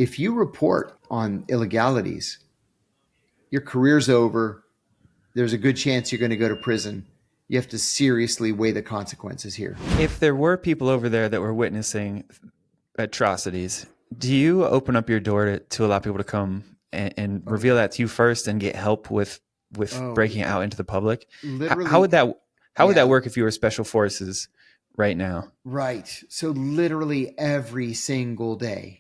if you report on illegalities, your career's over. There's a good chance you're going to go to prison. You have to seriously weigh the consequences here. If there were people over there that were witnessing atrocities, do you open up your door to allow people to come and reveal that to you first and get help with breaking it out into the public? Literally, How would that work if you were special forces right now? Right. So literally every single day,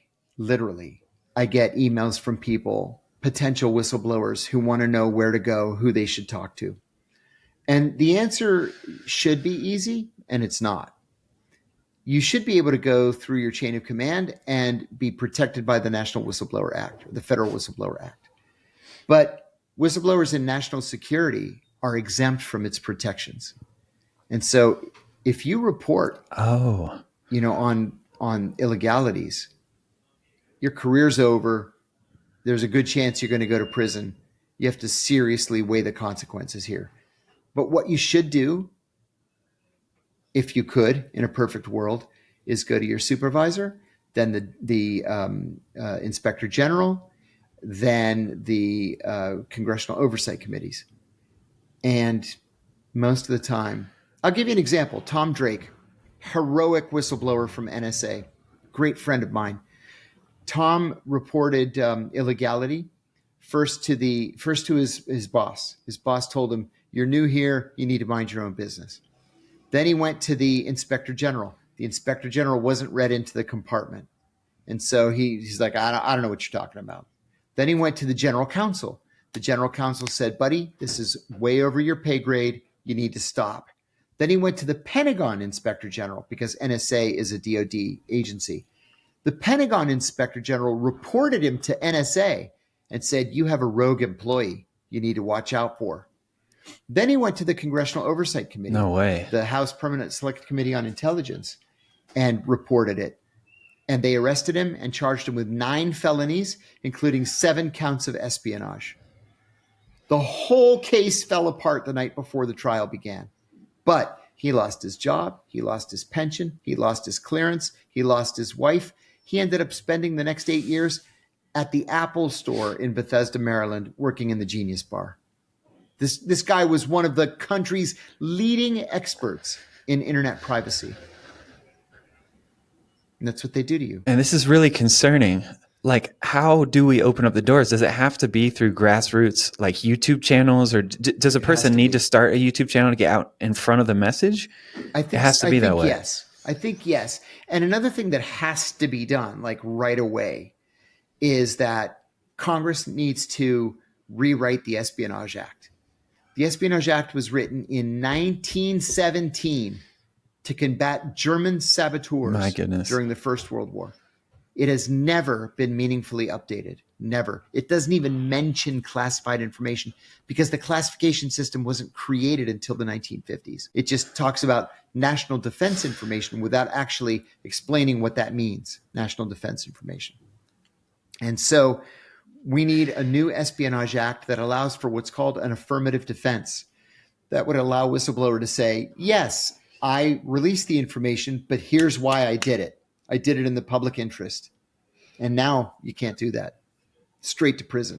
I get emails from people, potential whistleblowers who want to know where to go, who they should talk to. And the answer should be easy, and it's not. You should be able to go through your chain of command and be protected by the National Whistleblower Act, or the Federal Whistleblower Act. But whistleblowers in national security are exempt from its protections. And so if you report on illegalities, your career's over. There's a good chance you're going to go to prison. You have to seriously weigh the consequences here. But what you should do, if you could, in a perfect world, is go to your supervisor, then the inspector general, then the congressional oversight committees. And most of the time, I'll give you an example. Tom Drake, heroic whistleblower from NSA, great friend of mine. Tom reported illegality first to his boss. His boss told him, "You're new here. You need to mind your own business." Then he went to the inspector general. The inspector general wasn't read into the compartment. And so he's like, I don't know what you're talking about. Then he went to the general counsel. The general counsel said, "Buddy, this is way over your pay grade. You need to stop." Then he went to the Pentagon inspector general, because NSA is a DoD agency. The Pentagon inspector general reported him to NSA and said, "You have a rogue employee you need to watch out for." Then he went to the Congressional Oversight Committee, No way, the House Permanent Select Committee on Intelligence, and reported it. And they arrested him and charged him with 9 felonies, including 7 counts of espionage. The whole case fell apart the night before the trial began. But he lost his job, he lost his pension, he lost his clearance, he lost his wife. He ended up spending the next 8 years at the Apple store in Bethesda, Maryland, working in the Genius Bar. This guy was one of the country's leading experts in internet privacy. And that's what they do to you. And this is really concerning. Like, how do we open up the doors? Does it have to be through grassroots, like YouTube channels, or does a person need to start a YouTube channel to get out in front of the message? I think it has to be that way. Yes. I think yes. And another thing that has to be done, like right away, is that Congress needs to rewrite the Espionage Act. The Espionage Act was written in 1917 to combat German saboteurs during the First World War. It has never been meaningfully updated. Never. It doesn't even mention classified information because the classification system wasn't created until the 1950s. It just talks about national defense information without actually explaining what that means, national defense information. And so we need a new Espionage Act that allows for what's called an affirmative defense. That would allow a whistleblower to say, yes, I released the information, but here's why I did it. I did it in the public interest. And now you can't do that. Straight to prison.